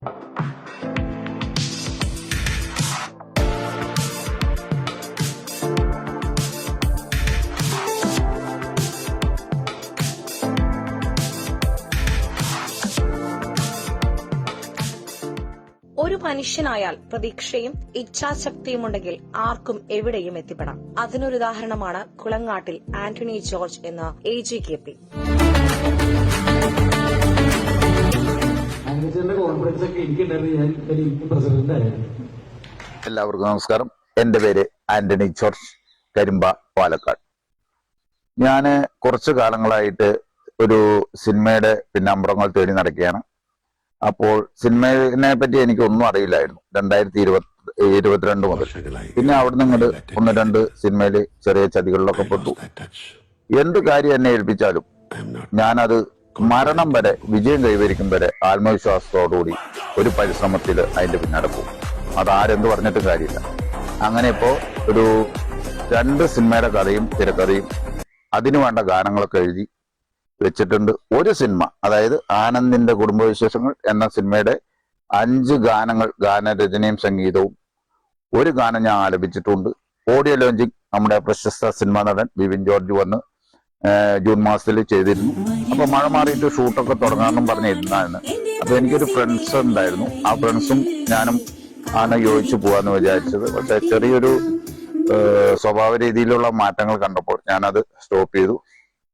ഒരു മനുഷ്യനായാൽ പ്രതീക്ഷയും ഇച്ഛാശക്തിയും ഉണ്ടെങ്കിൽ ആർക്കും എവിടെയും എത്തിപ്പെടാം. അതിനൊരുദാഹരണമാണ് കുളങ്ങാട്ടിൽ ആന്റണി ജോർജ് എന്ന AGKP. എല്ലാവർക്കും നമസ്കാരം. എന്റെ പേര് ആന്റണി ജോർജ്, കരിമ്പ, പാലക്കാട്. ഞാന് കുറച്ചു കാലങ്ങളായിട്ട് ഒരു സിനിമയുടെ പിന്നാമ്പുറങ്ങൾ തേടി നടക്കുകയാണ്. അപ്പോൾ സിനിമയെ പറ്റി എനിക്കൊന്നും അറിയില്ലായിരുന്നു 2022 മുതൽ. പിന്നെ അവിടുന്ന് ഇങ്ങോട്ട് ഒന്ന് രണ്ട് സിനിമയിൽ ചെറിയ ചതികളിലൊക്കെ പെട്ടു. എന്ത് കാര്യം എന്നെ ഏൽപ്പിച്ചാലും ഞാനത് മരണം വരെ, വിജയം കൈവരിക്കും വരെ ആത്മവിശ്വാസത്തോടുകൂടി ഒരു പരിശ്രമത്തിൽ അതിന്റെ പിന്നാലെ പോകും. അതാരെന്ത് പറഞ്ഞിട്ടും കാര്യമില്ല. അങ്ങനെ ഇപ്പോ ഒരു 2 സിനിമയുടെ കഥയും തിരക്കഥയും അതിനു വേണ്ട ഗാനങ്ങളൊക്കെ എഴുതി വെച്ചിട്ടുണ്ട്. ഒരു സിനിമ, അതായത് ആനന്ദിന്റെ കുടുംബവിശേഷങ്ങൾ എന്ന സിനിമയുടെ 5 ഗാനങ്ങൾ, ഗാനരചനയും സംഗീതവും, ഒരു ഗാനം ഞാൻ ആലപിച്ചിട്ടുണ്ട്. ഓഡിയോ ലോഞ്ചിങ് നമ്മുടെ പ്രശസ്ത സിനിമാ നടൻ ബിബിൻ ജോർജ് വന്ന് ജൂൺ മാസത്തിൽ ചെയ്തിരുന്നു. അപ്പൊ മഴ മാറിയിട്ട് ഷൂട്ടൊക്കെ തുടങ്ങാമെന്നും പറഞ്ഞിരുന്നായിരുന്നു. അപ്പൊ എനിക്കൊരു ഫ്രണ്ട്സ് ഉണ്ടായിരുന്നു. ആ ഫ്രണ്ട്സും ഞാനും ആണ് യോജിച്ചു പോവാന്ന് വിചാരിച്ചത്. പക്ഷെ ചെറിയൊരു സ്വഭാവ രീതിയിലുള്ള മാറ്റങ്ങൾ കണ്ടപ്പോൾ ഞാനത് സ്റ്റോപ്പ് ചെയ്തു.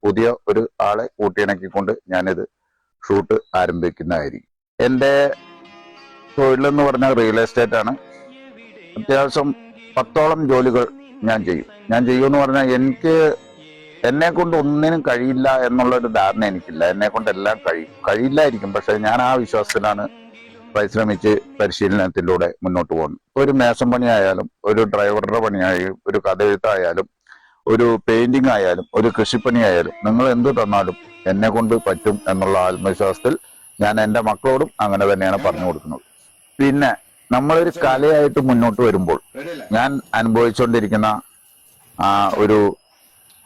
പുതിയ ഒരു ആളെ കൂട്ടിയിണക്കിക്കൊണ്ട് ഞാനിത് ഷൂട്ട് ആരംഭിക്കുന്നതായിരിക്കും. എന്റെ തൊഴിലെന്ന് പറഞ്ഞാൽ റിയൽ എസ്റ്റേറ്റ് ആണ്. അത്യാവശ്യം 10ഓളം ജോലികൾ ഞാൻ ചെയ്യുമെന്ന് പറഞ്ഞാൽ എന്നെ കൊണ്ട് ഒന്നിനും കഴിയില്ല എന്നുള്ളൊരു ധാരണ എനിക്കില്ല. എന്നെ കൊണ്ട് എല്ലാം കഴിയില്ലായിരിക്കും. പക്ഷെ ഞാൻ ആ വിശ്വാസത്തിലാണ് പരിശ്രമിച്ച് പരിശീലനത്തിലൂടെ മുന്നോട്ട് പോകുന്നത്. ഒരു മേശം പണിയായാലും, ഒരു ഡ്രൈവറുടെ പണിയായാലും, ഒരു കഥ എഴുത്തായാലും, ഒരു പെയിന്റിംഗ് ആയാലും, ഒരു കൃഷിപ്പണി ആയാലും, നിങ്ങൾ എന്ത് തന്നാലും എന്നെ കൊണ്ട് പറ്റും എന്നുള്ള ആത്മവിശ്വാസത്തിൽ ഞാൻ എൻ്റെ മക്കളോടും അങ്ങനെ തന്നെയാണ് പറഞ്ഞു കൊടുക്കുന്നത്. പിന്നെ നമ്മളൊരു കലയായിട്ട് മുന്നോട്ട് വരുമ്പോൾ ഞാൻ അനുഭവിച്ചുകൊണ്ടിരിക്കുന്ന ഒരു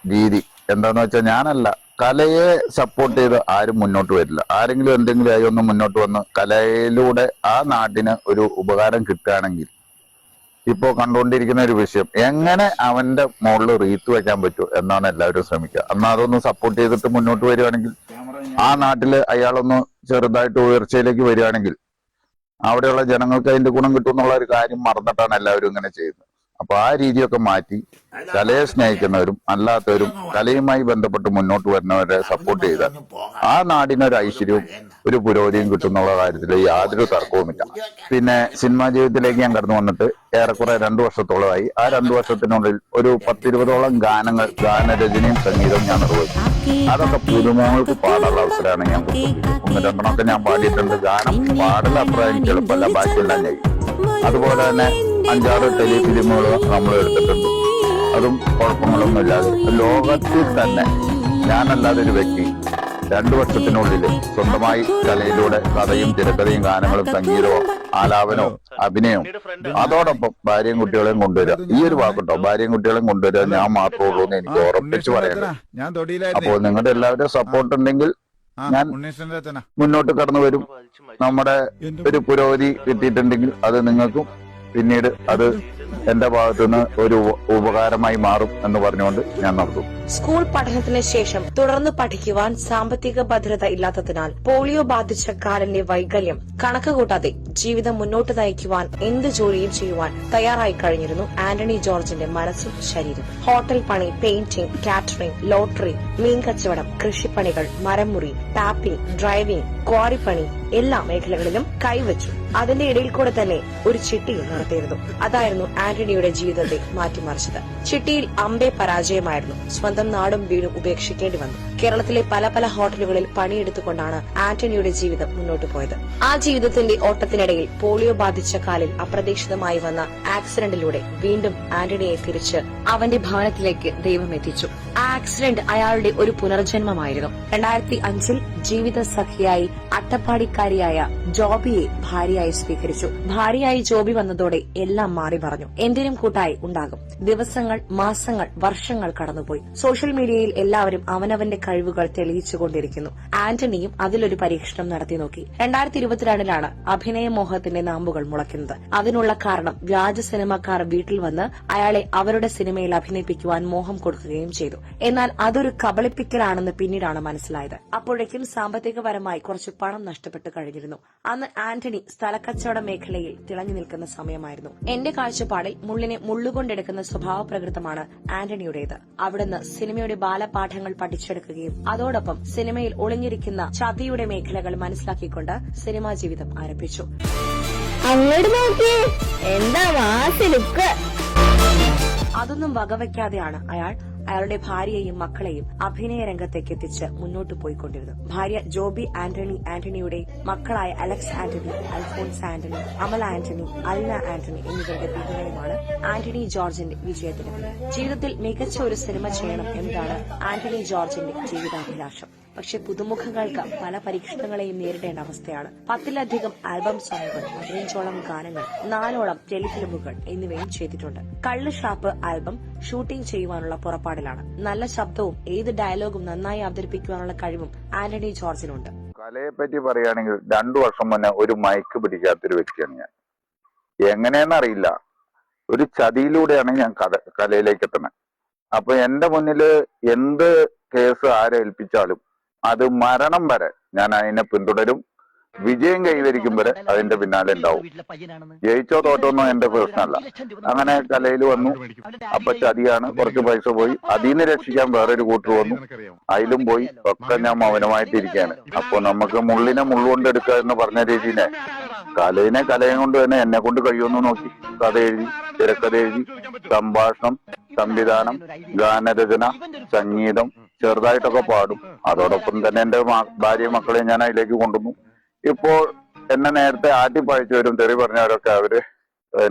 രീതി എന്താന്ന് വെച്ചാൽ, ഞാനല്ല, കലയെ സപ്പോർട്ട് ചെയ്ത് ആരും മുന്നോട്ട് വരില്ല. ആരെങ്കിലും എന്തെങ്കിലും ആയി ഒന്ന് മുന്നോട്ട് വന്ന് കലയിലൂടെ ആ നാടിന് ഒരു ഉപകാരം കിട്ടുകയാണെങ്കിൽ, ഇപ്പോ കണ്ടുകൊണ്ടിരിക്കുന്ന ഒരു വിഷയം, എങ്ങനെ അവന്റെ മുകളിൽ റീത്ത് വെക്കാൻ പറ്റുമോ എന്നാണ് എല്ലാവരും ശ്രമിക്കുക. എന്നാൽ അതൊന്ന് സപ്പോർട്ട് ചെയ്തിട്ട് മുന്നോട്ട് വരികയാണെങ്കിൽ, ആ നാട്ടില് അയാളൊന്ന് ചെറുതായിട്ട് ഉയർച്ചയിലേക്ക് വരികയാണെങ്കിൽ അവിടെയുള്ള ജനങ്ങൾക്ക് അതിന്റെ ഗുണം കിട്ടും എന്നുള്ള ഒരു കാര്യം മറന്നിട്ടാണ് എല്ലാവരും ഇങ്ങനെ ചെയ്യുന്നത്. അപ്പൊ ആ രീതിയൊക്കെ മാറ്റി കലയെ സ്നേഹിക്കുന്നവരും അല്ലാത്തവരും കലയുമായി ബന്ധപ്പെട്ട് മുന്നോട്ട് വരുന്നവരെ സപ്പോർട്ട് ചെയ്താൽ ആ നാടിനൊരു ഐശ്വര്യവും ഒരു പുരോഗതിയും കിട്ടുന്നുള്ള കാര്യത്തിൽ യാതൊരു തർക്കവുമില്ല. പിന്നെ സിനിമാ ജീവിതത്തിലേക്ക് ഞാൻ കടന്നു വന്നിട്ട് ഏറെക്കുറെ 2 വർഷത്തോളമായി. ആ 2 വർഷത്തിനുള്ളിൽ ഒരു 10-20ഓളം ഗാനങ്ങൾ, ഗാനരചനയും സംഗീതവും ഞാൻ നിർവഹിച്ചു. അതൊക്കെ പുതുമുഖങ്ങൾക്ക് പാടാനുള്ള അവസരമാണ് ഞാൻ കൊടുക്കുന്നത്. 1-2 ഞാൻ പാടിയിട്ടുണ്ട്. ഗാനം പാടൽ അത്ര എനിക്ക് എളുപ്പമല്ല, ബാക്കിയെല്ലാം ചെയ്യും. അതുപോലെ തന്നെ 5-6 ടെലിഫിലിമുകൾ നമ്മൾ എടുത്തിട്ടുണ്ട്. അതും കുഴപ്പങ്ങളൊന്നുമില്ലാതെ. ലോകത്തിൽ തന്നെ ഞാനല്ലാതെ ഒരു വ്യക്തി 2 വർഷത്തിനുള്ളിൽ സ്വന്തമായി കലയിലൂടെ കഥയും തിരക്കഥയും ഗാനങ്ങളും സംഗീതവും ആലാപനവും അഭിനയവും അതോടൊപ്പം ഭാര്യയും കുട്ടികളെയും കൊണ്ടുവരിക. ഈ ഒരു വാക്കുണ്ടോ, ഭാര്യയും കുട്ടികളെയും കൊണ്ടുവരിക ഞാൻ മാത്രമേ ഉള്ളൂ എന്ന് എനിക്ക് ഉറപ്പിച്ച് പറയുന്നത്. അപ്പോൾ നിങ്ങളുടെ എല്ലാവരും സപ്പോർട്ട് ഉണ്ടെങ്കിൽ ഞാൻ മുന്നോട്ട് കടന്നു വരും. നമ്മുടെ ഒരു പുരോഗതി കിട്ടിയിട്ടുണ്ടെങ്കിൽ അത് നിങ്ങൾക്കും പിന്നീട് അത് എന്റെ ഭാഗത്തുനിന്ന് ഒരു ഉപകാരമായി മാറും എന്ന് പറഞ്ഞുകൊണ്ട് ഞാൻ നടത്തും. സ്കൂൾ പഠനത്തിന് ശേഷം തുടർന്ന് പഠിക്കുവാൻ സാമ്പത്തിക ഭദ്രത ഇല്ലാത്തതിനാൽ പോളിയോ ബാധിച്ച കാലിന്റെ വൈകല്യം കണക്ക് കൂട്ടാതെ ജീവിതം മുന്നോട്ട് നയിക്കുവാൻ എന്ത് ജോലിയും ചെയ്യുവാൻ തയ്യാറായി കഴിഞ്ഞിരുന്നു ആന്റണി ജോർജിന്റെ മനസ്സും ശരീരം. ഹോട്ടൽ പണി, പെയിന്റിംഗ്, കാറ്ററിംഗ്, ലോട്ടറി, മീൻ കച്ചവടം, കൃഷിപ്പണികൾ, മരംമുറി, ടാപ്പിംഗ്, ഡ്രൈവിംഗ്, ക്വാറിപ്പണി എല്ലാ മേഖലകളിലും കൈവച്ചു. അതിന്റെ ഇടയിൽ കൂടെ തന്നെ ഒരു ചിട്ടിയും നടത്തിയിരുന്നു. അതായിരുന്നു ആന്റണിയുടെ ജീവിതത്തെ മാറ്റിമറിച്ചത്. ചിട്ടിയിൽ അമ്പേ പരാജയമായിരുന്നു. സ്വന്തം നാടും വീടും ഉപേക്ഷിക്കേണ്ടി വന്നു. കേരളത്തിലെ പല ഹോട്ടലുകളിൽ പണിയെടുത്തുകൊണ്ടാണ് ആന്റണിയുടെ ജീവിതം മുന്നോട്ട് പോയത്. ആ ജീവിതത്തിന്റെ ഓട്ടത്തിനിടയിൽ പോളിയോ ബാധിച്ച കാലിൽ അപ്രതീക്ഷിതമായി വന്ന ആക്സിഡന്റിലൂടെ വീണ്ടും ആന്റണിയെ തിരിച്ച് അവന്റെ ഭവനത്തിലേക്ക് ദൈവം എത്തിച്ചു. ആ ആക്സിഡന്റ് അയാളുടെ ഒരു പുനർജന്മമായിരുന്നു. 2005 ജീവിത സഖിയായി അട്ടപ്പാടിക്കാരിയായ ജോബിയെ ഭാര്യയായി സ്വീകരിച്ചു. ഭാര്യയായി ജോബി വന്നതോടെ എല്ലാം മാറി പറഞ്ഞു. എന്തിനും കൂട്ടായി ഉണ്ടാകും. ദിവസങ്ങൾ, മാസങ്ങൾ, വർഷങ്ങൾ കടന്നുപോയി. സോഷ്യൽ മീഡിയയിൽ എല്ലാവരും അവനവന്റെ കഴിവുകൾ തെളിയിച്ചുകൊണ്ടിരിക്കുന്നു. ആന്റണിയും അതിലൊരു പരീക്ഷണം നടത്തി നോക്കി. 2022 അഭിനയമോഹത്തിന്റെ നാമ്പുകൾ മുളയ്ക്കുന്നത്. അതിനുള്ള കാരണം വ്യാജ സിനിമക്കാർ വീട്ടിൽ വന്ന് അയാളെ അവരുടെ സിനിമയിൽ അഭിനയിപ്പിക്കുവാൻ മോഹം കൊടുക്കുകയും ചെയ്തു. എന്നാൽ അതൊരു കബളിപ്പിക്കലാണെന്ന് പിന്നീടാണ് മനസ്സിലായത്. അപ്പോഴേക്കും സാമ്പത്തികപരമായി കുറച്ച് പണം നഷ്ടപ്പെട്ടു കഴിഞ്ഞിരുന്നു. അന്ന് ആന്റണി സ്ഥലക്കച്ചവട മേഖലയിൽ തിളങ്ങി നിൽക്കുന്ന സമയമായിരുന്നു. എന്റെ കാഴ്ചപ്പാടിൽ മുള്ളിനെ മുള്ളുകൊണ്ടെടുക്കുന്ന സ്വഭാവപ്രകൃതമാണ് ആന്റണിയുടേത്. അവിടുന്ന് സിനിമയുടെ ബാലപാഠങ്ങൾ പഠിച്ചെടുക്കുകയും അതോടൊപ്പം സിനിമയിൽ ഒളിഞ്ഞിരിക്കുന്ന ചതിയുടെ മേഖലകൾ മനസ്സിലാക്കിക്കൊണ്ട് സിനിമാ ജീവിതം ആരംഭിച്ചു. അങ്ങോട്ട് നോക്കി എന്താ ലുക്ക്. അതൊന്നും വകവയ്ക്കാതെയാണ് അയാളുടെ ഭാര്യയെയും മക്കളെയും അഭിനയ രംഗത്തേക്ക് എത്തിച്ച് മുന്നോട്ട് പോയിക്കൊണ്ടിരുന്നു. ഭാര്യ ജോബി ആന്റണിയുടെ മക്കളായ അലക്സ് ആന്റണി, അൽഫോൺസ് ആന്റണി, അമല ആന്റണി, അൽന ആന്റണി എന്നിവരുടെ പിന്തുണയുമാണ് ആന്റണി ജോർജിന്റെ വിജയത്തിന്. ജീവിതത്തിൽ മികച്ച ഒരു സിനിമ ചെയ്യണം എന്നതാണ് ആന്റണി ജോർജിന്റെ ജീവിതാഭിലാഷം. പക്ഷെ പുതുമുഖങ്ങൾക്ക് പല പരീക്ഷണങ്ങളെയും നേരിടേണ്ട അവസ്ഥയാണ്. 10ലധികം ആൽബം സോങ്ങുകൾ, 15ഓളം ഗാനങ്ങൾ, 4ഓളം ടെലിഫിലിമുകൾ എന്നിവയും ചെയ്തിട്ടുണ്ട്. കള്ള് ഷാപ്പ് ആൽബം ഷൂട്ടിംഗ് ചെയ്യുവാനുള്ള പുറപ്പാടിലാണ്. നല്ല ശബ്ദവും ഏത് ഡയലോഗും നന്നായി അവതരിപ്പിക്കുവാനുള്ള കഴിവും ആന്റണി ജോർജിനുണ്ട്. കലയെപ്പറ്റി പറയുകയാണെങ്കിൽ 2 വർഷം മുന്നേ ഒരു മൈക്ക് പിടിക്കാത്തൊരു വ്യക്തിയാണ് ഞാൻ. എങ്ങനെയെന്നറിയില്ല, ഒരു ചതിയിലൂടെയാണ് ഞാൻ കലയിലേക്ക് എത്തുന്നത്. അപ്പൊ എന്റെ മുന്നില് എന്ത് കേസ് ആരേൽപ്പിച്ചാലും അത് മരണം വരെ ഞാൻ അതിനെ പിന്തുടരും. വിജയം കൈവരിക്കും വരെ അതിന്റെ പിന്നാലെ ഉണ്ടാവും. ജയിച്ചോ തോറ്റോന്നോ എന്റെ പ്രശ്നമല്ല. അങ്ങനെ കലയിൽ വന്നു. അപ്പൊ ചതിയാണ്, കുറച്ച് പൈസ പോയി. അതിന് രക്ഷിക്കാൻ വേറൊരു കൂട്ടർ വന്നു, അതിലും പോയി. ഒക്കെ ഞാൻ മൗനമായിട്ടിരിക്കുകയാണ്. അപ്പൊ നമുക്ക് മുള്ളിനെ മുള്ളുകൊണ്ട് എടുക്കുക എന്ന് പറഞ്ഞ രീതിയിലെ കലയും കൊണ്ട് തന്നെ എന്നെ കൊണ്ട് കഴിയുമെന്ന് നോക്കി കഥ എഴുതി, തിരക്കഥ എഴുതി, സംഭാഷണം, സംവിധാനം, ഗാനരചന, സംഗീതം, ചെറുതായിട്ടൊക്കെ പാടും. അതോടൊപ്പം തന്നെ എന്റെ ഭാര്യയും മക്കളെയും ഞാൻ അതിലേക്ക് കൊണ്ടുവന്നു. ഇപ്പോൾ എന്നെ നേരത്തെ ആട്ടിപ്പഴിച്ചവരും തെറി പറഞ്ഞവരൊക്കെ അവര്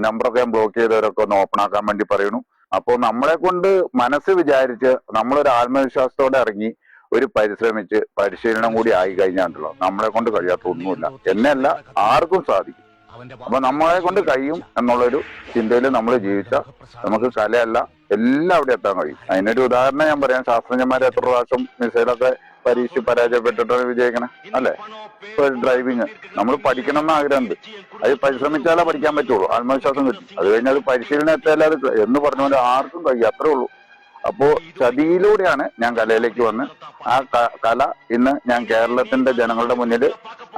നമ്പറൊക്കെ ബ്ലോക്ക് ചെയ്തവരൊക്കെ ഒന്ന് ഓപ്പൺ ആക്കാൻ വേണ്ടി പറയുന്നു. അപ്പോൾ നമ്മളെ കൊണ്ട് മനസ്സ് വിചാരിച്ച് നമ്മളൊരു ആത്മവിശ്വാസത്തോടെ ഇറങ്ങി ഒരു പരിശ്രമിച്ച് പരിശീലനം കൂടി ആയി കഴിഞ്ഞാണ്ടല്ലോ നമ്മളെ കൊണ്ട് കഴിയാത്ത ഒന്നുമില്ല. എന്നെയല്ല, ആർക്കും സാധിക്കും. അപ്പൊ നമ്മളെ കൊണ്ട് കഴിയും എന്നുള്ളൊരു ചിന്തയിൽ നമ്മൾ ജീവിച്ചാൽ നമുക്ക് കലയല്ല എല്ലാം അവിടെ എത്താൻ കഴിയും. അതിനൊരു ഉദാഹരണം ഞാൻ പറയാം. ശാസ്ത്രജ്ഞന്മാരെ എത്ര പ്രാവശ്യം മിസൈലൊക്കെ പരീക്ഷ പരാജയപ്പെട്ടിട്ടാണ് വിജയിക്കണേ അല്ലെ? ഇപ്പൊ ഡ്രൈവിങ് നമ്മൾ പഠിക്കണം എന്ന് ആഗ്രഹമുണ്ട്. അത് പരിശ്രമിച്ചാലേ പഠിക്കാൻ പറ്റുള്ളൂ. ആത്മവിശ്വാസം കിട്ടും. അത് കഴിഞ്ഞാൽ അത് പരിശീലനം എത്തിയാലേ അത് എന്ന് പറഞ്ഞ ആർക്കും കഴിയും. അത്രേ ഉള്ളൂ. അപ്പോ ചതിയിലൂടെയാണ് ഞാൻ കലയിലേക്ക് വന്ന് ആ കല ഇന്ന് ഞാൻ കേരളത്തിന്റെ ജനങ്ങളുടെ മുന്നിൽ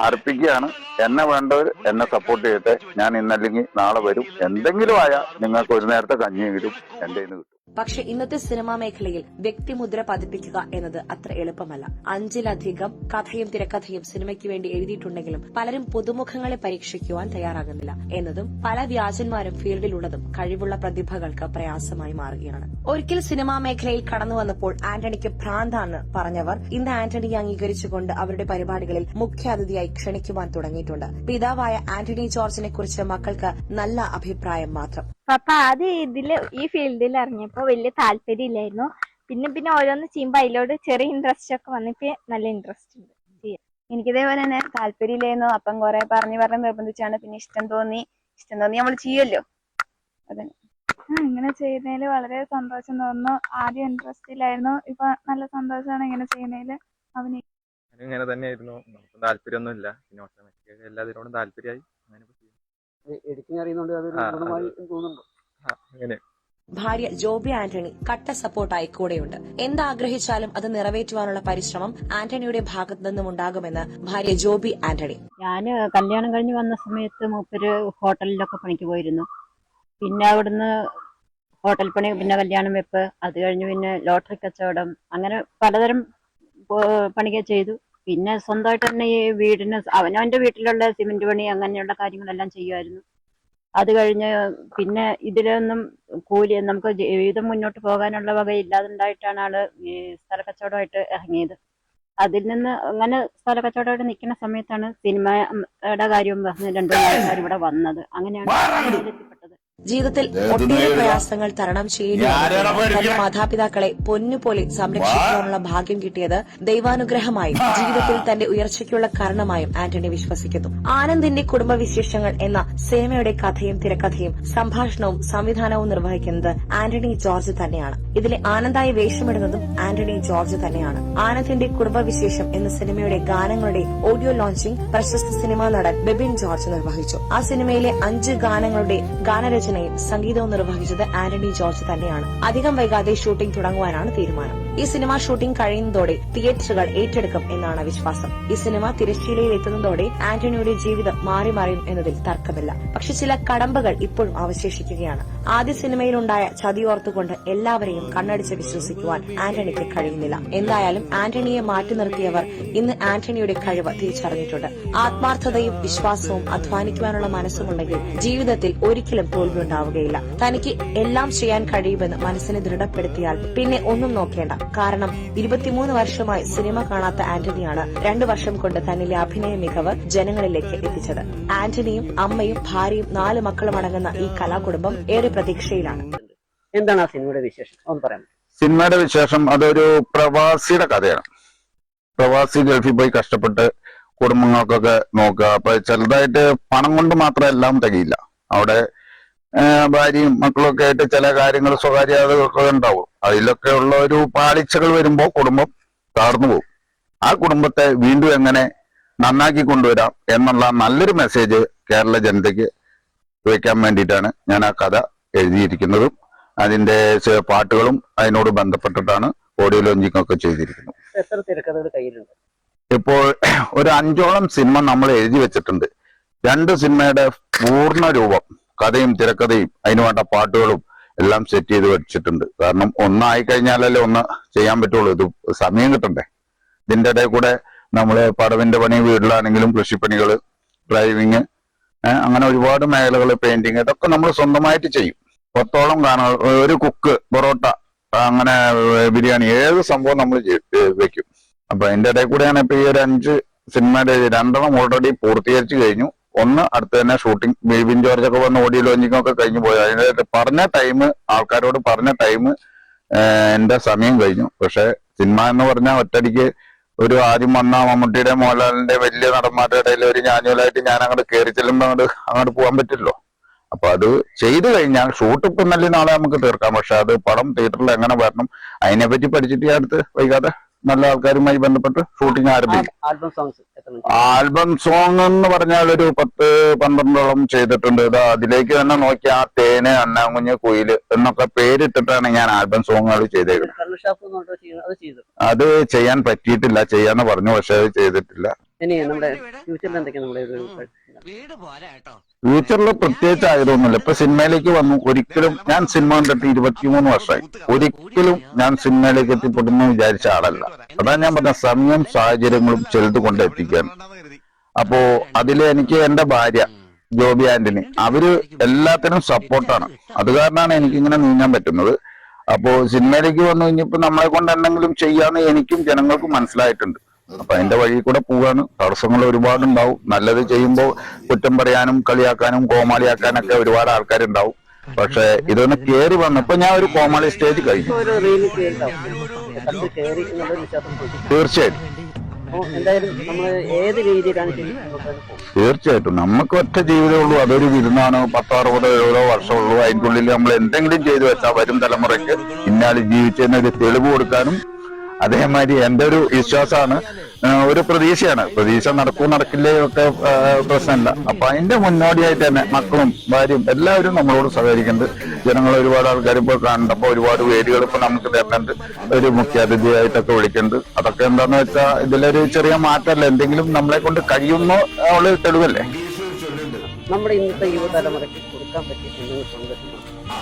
അർപ്പിക്കുകയാണ്. എന്നെ വേണ്ടവർ എന്നെ സപ്പോർട്ട് ചെയ്യട്ടെ. ഞാൻ ഇന്നല്ലെങ്കിൽ നാളെ വരും. എന്തെങ്കിലും ആയാൽ നിങ്ങൾക്ക് ഒരു നേരത്തെ കഞ്ഞി കിട്ടും, എന്റെ കയ്യിൽ നിന്ന് കിട്ടും. പക്ഷെ ഇന്നത്തെ സിനിമാ മേഖലയിൽ വ്യക്തിമുദ്ര പതിപ്പിക്കുക എന്നത് അത്ര എളുപ്പമല്ല. 5ലധികം കഥയും തിരക്കഥയും സിനിമയ്ക്ക് വേണ്ടി എഴുതിയിട്ടുണ്ടെങ്കിലും പലരും പുതുമുഖങ്ങളെ പരീക്ഷിക്കുവാൻ തയ്യാറാകുന്നില്ല എന്നതും പല വ്യാജന്മാരും ഫീൽഡിലുള്ളതും കഴിവുള്ള പ്രതിഭകൾക്ക് പ്രയാസമായി മാറുകയാണ്. ഒരിക്കൽ സിനിമാ മേഖലയിൽ കടന്നു വന്നപ്പോൾ ആന്റണിക്ക് ഭ്രാന്താണ് പറഞ്ഞവർ ഇന്ന് ആന്റണിയെ അംഗീകരിച്ചുകൊണ്ട് അവരുടെ പരിപാടികളിൽ മുഖ്യാതിഥിയായി ക്ഷണിക്കുവാൻ തുടങ്ങിയിട്ടുണ്ട്. പിതാവായ ആന്റണി ജോർജിനെ കുറിച്ച് മക്കൾക്ക് നല്ല അഭിപ്രായം മാത്രം. പപ്പ അത് ഈ ഫീൽഡിൽ ഇറങ്ങിയപ്പോ വലിയ താല്പര്യം ഇല്ലായിരുന്നു. പിന്നെ ഓരോന്ന് ചെയ്യുമ്പോ അതിലോട് ചെറിയ ഇൻട്രസ്റ്റ് ഒക്കെ വന്നിപ്പോ നല്ല ഇൻട്രസ്റ്റ് ഉണ്ട് ചെയ്യാൻ. എനിക്കിതേപോലെ തന്നെ താല്പര്യം ഇല്ലായിരുന്നു. അപ്പം കുറെ പറഞ്ഞ് നിർബന്ധിച്ചാണ് പിന്നെ ഇഷ്ടം തോന്നി നമ്മൾ ചെയ്യുമല്ലോ. അതെ, ഇങ്ങനെ ചെയ്യുന്നതിൽ വളരെ സന്തോഷം തോന്നുന്നു. ആദ്യം ഇൻട്രസ്റ്റ് ഇല്ലായിരുന്നു, ഇപ്പൊ നല്ല സന്തോഷമാണ് ഇങ്ങനെ ചെയ്യുന്നതില്. ഇങ്ങനെ തന്നെയായിരുന്നു. നമുക്ക് താല്പര്യമൊന്നുമില്ല. പിന്നെ ഓട്ടോമാറ്റിക്കായി എല്ലാത്തിനോടും താല്പര്യമായി. എഡിറ്റിംഗ് അറിയുന്നുണ്ട്. അതൊരു ഗുണമായി തോന്നുന്നുണ്ടോ? അങ്ങനെ ഭാര്യ ജോബി ആന്റണി കട്ട സപ്പോർട്ടായി കൂടെയുണ്ട്. എന്താഗ്രഹിച്ചാലും അത് നിറവേറ്റുവാനുള്ള പരിശ്രമം ആന്റണിയുടെ ഭാഗത്തു നിന്നും ഉണ്ടാകുമെന്ന് ഭാര്യ ജോബി ആന്റണി. ഞാന് കല്യാണം കഴിഞ്ഞ് വന്ന സമയത്ത് മൂപ്പര് ഹോട്ടലിലൊക്കെ പണിക്ക് പോയിരുന്നു. പിന്നെ അവിടുന്ന് ഹോട്ടൽ പണി, പിന്നെ കല്യാണം വെപ്പ്, അത് കഴിഞ്ഞ് പിന്നെ ലോട്ടറി കച്ചവടം, അങ്ങനെ പലതരം പണികൾ ചെയ്തു. പിന്നെ സ്വന്തമായിട്ട് തന്നെ ഈ വീടിന് അവനവന്റെ വീട്ടിലുള്ള സിമെന്റ് പണി അങ്ങനെയുള്ള കാര്യങ്ങളെല്ലാം ചെയ്യുമായിരുന്നു. അത് കഴിഞ്ഞ് പിന്നെ ഇതിലൊന്നും കൂലി നമുക്ക് ജീവിതം മുന്നോട്ട് പോകാനുള്ള വകയില്ലാതുണ്ടായിട്ടാണ് ആള് ഈ സ്ഥലക്കച്ചവടമായിട്ട് ഇറങ്ങിയത്. അതിൽ നിന്ന് അങ്ങനെ സ്ഥലക്കച്ചവടമായിട്ട് നിൽക്കുന്ന സമയത്താണ് സിനിമയുടെ കാര്യവും പറഞ്ഞ് 2 ആൾക്കാർ ഇവിടെ വന്നത്. അങ്ങനെയാണ് എത്തിപ്പെട്ടത്. ജീവിതത്തിൽ ഒട്ടേറെ പ്രയാസങ്ങൾ തരണം ചെയ്യുകയാണ്. തന്റെ മാതാപിതാക്കളെ പൊന്നുപോലെ സംരക്ഷിക്കാനുള്ള ഭാഗ്യം കിട്ടിയത് ദൈവാനുഗ്രഹമായും ജീവിതത്തിൽ തന്റെ ഉയർച്ചയ്ക്കുള്ള കാരണമായും ആന്റണി വിശ്വസിക്കുന്നു. ആനന്ദിന്റെ കുടുംബവിശേഷങ്ങൾ എന്ന സിനിമയുടെ കഥയും തിരക്കഥയും സംഭാഷണവും സംവിധാനവും നിർവഹിക്കുന്നത് ആന്റണി ജോർജ് തന്നെയാണ്. ഇതിലെ ആനന്ദായി വേഷമിടുന്നതും ആന്റണി ജോർജ് തന്നെയാണ്. ആനന്ദിന്റെ കുടുംബവിശേഷം എന്ന സിനിമയുടെ ഗാനങ്ങളുടെ ഓഡിയോ ലോഞ്ചിംഗ് പ്രശസ്ത സിനിമാ നടൻ ബിബിൻ ജോർജ് നിർവഹിച്ചു. ആ സിനിമയിലെ 5 ഗാനങ്ങളുടെ ഗാനരചനയും സംഗീതവും നിർവഹിച്ചത് ആന്റണി ജോർജ് തന്നെയാണ്. അധികം വൈകാതെ ഷൂട്ടിംഗ് തുടങ്ങുവാനാണ് തീരുമാനം. ഈ സിനിമ ഷൂട്ടിംഗ് കഴിയുന്നതോടെ തിയേറ്ററുകൾ ഏറ്റെടുക്കും എന്നാണ് വിശ്വാസം. ഈ സിനിമ തിരശ്ശീലയിൽ എത്തുന്നതോടെ ആന്റണിയുടെ ജീവിതം മാറി മറിയും എന്നതിൽ തർക്കമില്ല. പക്ഷെ ചില കടമ്പകൾ ഇപ്പോഴും അവശേഷിക്കുകയാണ്. ആദ്യ സിനിമയിലുണ്ടായ ചതിയോർത്തുകൊണ്ട് എല്ലാവരെയും കണ്ണടിച്ച് വിശ്വസിക്കുവാൻ ആന്റണിക്ക് കഴിയുന്നില്ല. എന്തായാലും ആന്റണിയെ മാറ്റി നിർത്തിയവർ ഇന്ന് ആന്റണിയുടെ കഴിവ് തിരിച്ചറിഞ്ഞിട്ടുണ്ട്. ആത്മാർത്ഥതയും വിശ്വാസവും അധ്വാനിക്കുവാനുള്ള മനസ്സുമുണ്ടെങ്കിൽ ജീവിതത്തിൽ ഒരിക്കലും തോൽവി ഉണ്ടാവുകയില്ല. തനിക്ക് എല്ലാം ചെയ്യാൻ കഴിയുമെന്ന് മനസ്സിനെ ദൃഢപ്പെടുത്തിയാൽ പിന്നെ ഒന്നും നോക്കേണ്ട. കാരണം 23 വർഷമായി സിനിമ കാണാത്ത ആന്റണിയാണ് 2 വർഷം കൊണ്ട് തന്നിലെ അഭിനയ മികവ് ജനങ്ങളിലേക്ക് എത്തിച്ചത്. ആന്റണിയും അമ്മയും ഭാര്യയും 4 മക്കളും അടങ്ങുന്ന ഈ കലാകുടുംബം ഏറെ പ്രതീക്ഷയിലാണ്. എന്താണ് ആ സിനിമയുടെ വിശേഷം ഒന്ന് പറയാം? സിനിമയുടെ വിശേഷം അതൊരു പ്രവാസിയുടെ കഥയാണ്. പ്രവാസി ഗൾഫിൽ പോയി കഷ്ടപ്പെട്ട് കുടുംബങ്ങൾക്കൊക്കെ നോക്കുക. അപ്പൊ ചെറുതായിട്ട് പണം കൊണ്ട് മാത്രം എല്ലാം തികയില്ല. അവിടെ ഭാര്യയും മക്കളൊക്കെ ആയിട്ട് ചില കാര്യങ്ങൾ സ്വകാര്യതകളൊക്കെ ഉണ്ടാവും. അതിലൊക്കെ ഉള്ള ഒരു പാളിച്ചകൾ വരുമ്പോൾ കുടുംബം തകർന്നു പോകും. ആ കുടുംബത്തെ വീണ്ടും എങ്ങനെ നന്നാക്കി കൊണ്ടുവരാം എന്നുള്ള നല്ലൊരു മെസ്സേജ് കേരള ജനതയ്ക്ക് വയ്ക്കാൻ വേണ്ടിയിട്ടാണ് ഞാൻ ആ കഥ എഴുതിയിരിക്കുന്നതും അതിന്റെ പാട്ടുകളും അതിനോട് ബന്ധപ്പെട്ടിട്ടാണ് ഓഡിയോ ലോഞ്ചിങ് ഒക്കെ ചെയ്തിരിക്കുന്നത്. എത്ര തിരക്കഥകൾ കയ്യിലുണ്ട്? ഇപ്പോൾ ഒരു 5ഓളം സിനിമ നമ്മൾ എഴുതി വെച്ചിട്ടുണ്ട്. 2 സിനിമയുടെ പൂർണ്ണ രൂപം, കഥയും തിരക്കഥയും അതിനുവേണ്ട പാട്ടുകളും എല്ലാം സെറ്റ് ചെയ്ത് വെച്ചിട്ടുണ്ട്. കാരണം ഒന്നായി കഴിഞ്ഞാലല്ലേ ഒന്ന് ചെയ്യാൻ പറ്റുള്ളൂ. ഇത് സമയം കിട്ടണ്ടേ. ഇതിന്റെ ഇടയിൽ കൂടെ നമ്മള് പടവിന്റെ പണി, വീട്ടിലാണെങ്കിലും കൃഷിപ്പണികള്, ഡ്രൈവിങ്, അങ്ങനെ ഒരുപാട് മേഖലകൾ, പെയിന്റിങ്, ഇതൊക്കെ നമ്മൾ സ്വന്തമായിട്ട് ചെയ്യും. 10ഓളം ഗാനങ്ങൾ, ഒരു കുക്ക്, പൊറോട്ട, അങ്ങനെ ബിരിയാണി, ഏത് സംഭവം നമ്മൾ വെക്കും. അപ്പൊ അതിന്റെ ഇടയിൽ കൂടെയാണ് ഇപ്പൊ ഈ ഒരു 5 സിനിമയുടെ 2 ഓൾറെഡി പൂർത്തീകരിച്ചു കഴിഞ്ഞു. 1 അടുത്ത് തന്നെ ഷൂട്ടിംഗ്, ബിബിൻ ജോർജ് ഒക്കെ വന്ന് ഓഡിയോ ലോഞ്ചിങ് ഒക്കെ കഴിഞ്ഞു പോയി. അതിന്റെ പറഞ്ഞ ടൈം, ആൾക്കാരോട് പറഞ്ഞ ടൈം എന്റെ സമയം കഴിഞ്ഞു. പക്ഷെ സിനിമ എന്ന് പറഞ്ഞാൽ ഒറ്റടിക്ക് ഒരു ആദ്യം വന്ന മമ്മൂട്ടിയുടെ, മോഹൻലാലിന്റെ വലിയ നടന്മാരുടെ ഇടയിൽ ഒരു ഞാഞ്ഞൂലായിട്ട് ഞാൻ അങ്ങോട്ട് കയറി ചെല്ലുമ്പോൾ അങ്ങോട്ട് പോകാൻ പറ്റില്ലല്ലോ. അപ്പൊ അത് ചെയ്തു കഴിഞ്ഞാൽ ഷൂട്ട് ഇപ്പം നല്ല നാളെ നമുക്ക് തീർക്കാം. പക്ഷെ അത് പടം തിയേറ്ററിൽ എങ്ങനെ വരണം അതിനെപ്പറ്റി പഠിച്ചിട്ട് അടുത്ത് വൈകാതെ നല്ല ആൾക്കാരുമായി ബന്ധപ്പെട്ട് ഷൂട്ടിംഗ് ആരംഭിക്കും. ആൽബം സോങ് എന്ന് പറഞ്ഞാൽ ഒരു 10-12ഓളം ചെയ്തിട്ടുണ്ട്. അതിലേക്ക് തന്നെ നോക്കി ആ തേന്, അന്നാങ്കുഞ്ഞ്, കുയില് എന്നൊക്കെ പേരിട്ടിട്ടാണ് ഞാൻ ആൽബം സോങ്ങുകൾ ചെയ്തേക്കുന്നത്. അത് ചെയ്യാൻ പറ്റിയിട്ടില്ല. ചെയ്യാന്ന് പറഞ്ഞു, പക്ഷെ അത് ചെയ്തിട്ടില്ല. ഫ്യൂച്ചറിൽ പ്രത്യേകിച്ച് ആയതൊന്നുമില്ല. ഇപ്പൊ സിനിമയിലേക്ക് വന്നു. ഒരിക്കലും ഞാൻ സിനിമ കണ്ടിട്ട് 23 വർഷമായി. ഒരിക്കലും ഞാൻ സിനിമയിലേക്ക് എത്തിപ്പെടുന്നു വിചാരിച്ച ആളല്ല. അതാ ഞാൻ പറഞ്ഞ സമയം സാഹചര്യങ്ങളും ചെലുത് കൊണ്ട് എത്തിക്കാൻ. അപ്പോ അതില് എനിക്ക് എന്റെ ഭാര്യ ജോബി ആന്റണി, അവര് എല്ലാത്തിനും സപ്പോർട്ടാണ്. അത് കാരണമാണ് എനിക്കിങ്ങനെ നീങ്ങാൻ പറ്റുന്നത്. അപ്പോ സിനിമയിലേക്ക് വന്നു കഴിഞ്ഞപ്പോ നമ്മളെ കൊണ്ട് എന്തെങ്കിലും ചെയ്യാന്ന് എനിക്കും ജനങ്ങൾക്കും മനസ്സിലായിട്ടുണ്ട്. അപ്പൊ അതിന്റെ വഴി കൂടെ പോവാണ്. തടസ്സങ്ങൾ ഒരുപാടുണ്ടാവും. നല്ലത് ചെയ്യുമ്പോൾ കുറ്റം പറയാനും കളിയാക്കാനും കോമാളിയാക്കാനൊക്കെ ഒരുപാട് ആൾക്കാരുണ്ടാവും. പക്ഷെ ഇതൊന്ന് കേറി വന്നപ്പോ ഞാൻ ഒരു കോമാളി സ്റ്റേജ് കഴിഞ്ഞു. തീർച്ചയായിട്ടും തീർച്ചയായിട്ടും നമുക്ക് ഒറ്റ ജീവിതമേ ഉള്ളൂ. അതൊരു വിരുന്നാണ്. 10, 60, 70 വർഷമുള്ളൂ. അതിൻ്റെ ഉള്ളിൽ നമ്മൾ എന്തെങ്കിലും ചെയ്തു വെച്ചാൽ വരും തലമുറയ്ക്ക് ഇന്നാൾ ജീവിച്ചതിനൊരു തെളിവ് കൊടുക്കാനും. അതേമാതിരി എന്റെ ഒരു വിശ്വാസമാണ്, ഒരു പ്രതീക്ഷയാണ്. പ്രതീക്ഷ നടക്കൂ നടക്കില്ലേ ഒക്കെ പ്രശ്നമില്ല. അപ്പൊ അതിന്റെ മുന്നോടിയായിട്ട് തന്നെ മക്കളും ഭാര്യയും എല്ലാവരും നമ്മളോട് സഹകരിക്കുന്നുണ്ട്. ജനങ്ങൾ ഒരുപാട് ആൾക്കാർ ഇപ്പോൾ കാണുന്നുണ്ട്. ഒരുപാട് വേദികൾ ഇപ്പൊ നമുക്ക് തരുന്നുണ്ട്. ഒരു മുഖ്യാതിഥിയായിട്ടൊക്കെ വിളിക്കുന്നുണ്ട്. അതൊക്കെ എന്താന്ന് വെച്ചാൽ ഇതിലൊരു ചെറിയ മാറ്റമല്ല, എന്തെങ്കിലും നമ്മളെ കൊണ്ട് കഴിയുന്നോ ഉള്ള തെളിവല്ലേ. നമ്മുടെ ഇന്നത്തെ യുവതലമുറയ്ക്ക് കൊടുക്കാൻ പറ്റിയ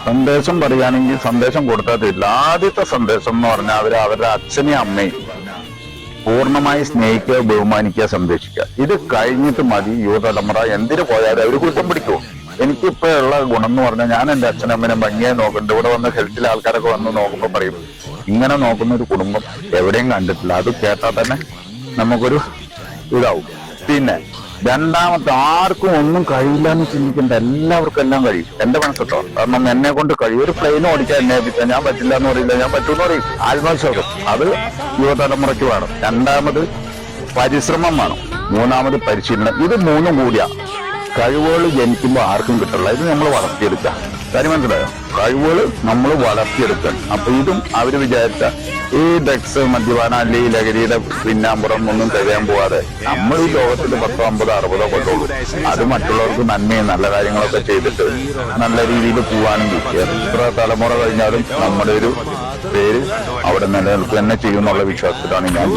സന്ദേശം പറയുകയാണെങ്കിൽ സന്ദേശം കൊടുക്കാത്തില്ല. ആദ്യത്തെ സന്ദേശം എന്ന് പറഞ്ഞാൽ അവരുടെ അച്ഛനെയും അമ്മയും പൂർണ്ണമായി സ്നേഹിക്കുക, ബഹുമാനിക്കുക, സംരക്ഷിക്കുക. ഇത് കഴിഞ്ഞിട്ട് മതി യുവതലമുറ എന്തിനു പോയാലും അവർ കുറ്റം പിടിക്കുമോ. എനിക്കിപ്പോ ഉള്ള ഗുണം എന്ന് പറഞ്ഞാൽ ഞാൻ എന്റെ അച്ഛനമ്മനെ ഭംഗിയായി നോക്കുന്നുണ്ട്. ഇവിടെ വന്ന് ഹെൽത്തിലെ ആൾക്കാരൊക്കെ വന്ന് നോക്കുമ്പോൾ പറയും, ഇങ്ങനെ നോക്കുന്ന ഒരു കുടുംബം എവിടെയും കണ്ടിട്ടില്ല. അത് കേട്ടാൽ തന്നെ നമുക്കൊരു ഇതാവും. പിന്നെ രണ്ടാമത്തെ ആർക്കും ഒന്നും കഴിയില്ല എന്ന് ചിന്തിക്കേണ്ട, എല്ലാവർക്കും എല്ലാം കഴിയും. എന്റെ മനസ്സിട്ടോ, കാരണം എന്നെ കൊണ്ട് കഴിയും. ഒരു പ്ലെയിൻ ഓടിക്കാൻ എന്നെ ഏൽപ്പിച്ചാൽ ഞാൻ പറ്റില്ല എന്ന് പറയില്ല, ഞാൻ പറ്റുമെന്ന് പറയും. ആത്മവിശ്വാസം അത് യുവതലമുറയ്ക്ക് വേണം. രണ്ടാമത് പരിശ്രമം വേണം. മൂന്നാമത് പരിശീലനം. ഇത് മൂന്നും കൂടിയാ കഴിവുകൾ ജനിക്കുമ്പോൾ ആർക്കും കിട്ടില്ല. ഇത് നമ്മൾ വളർത്തിയെടുക്കാം. കാര്യം മനസ്സിലായോ? കഴിവുകൾ നമ്മൾ വളർത്തിയെടുക്കണം. അപ്പൊ ഇതും അവര് വിചാരിച്ച ഈ ഡ്രഗ്സ്, മദ്യപാനം അല്ലെങ്കിൽ ഈ ലഹരിയുടെ പിന്നാമ്പുറം ഒന്നും തികയാൻ പോവാതെ നമ്മൾ ഈ ലോകത്തിൽ 10, 50, 60 കൊണ്ടുള്ളൂ. അത് മറ്റുള്ളവർക്ക് നന്മയും നല്ല കാര്യങ്ങളൊക്കെ ചെയ്തിട്ട് നല്ല രീതിയിൽ പോവാണെങ്കിൽ എത്ര തലമുറ കഴിഞ്ഞാലും നമ്മുടെ ഒരു പേര് അവിടെ നിലനിൽക്കുക തന്നെ ചെയ്യുന്നുള്ള വിശ്വാസത്തിലാണ് ഞാൻ.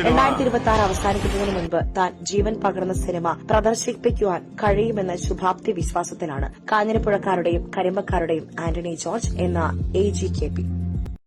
2026 അവസാനിക്കുന്നതിന് മുൻപ് താൻ ജീവൻ പകർന്ന സിനിമ പ്രദർശിപ്പിക്കുവാൻ കഴിയുമെന്ന ശുഭാപ്തി വിശ്വാസത്തിലാണ് കാഞ്ഞിരപ്പുഴക്കാരുടെയും കരിമ്പക്കാരുടെയും ആന്റണി ജോർജ് എന്ന AGKP.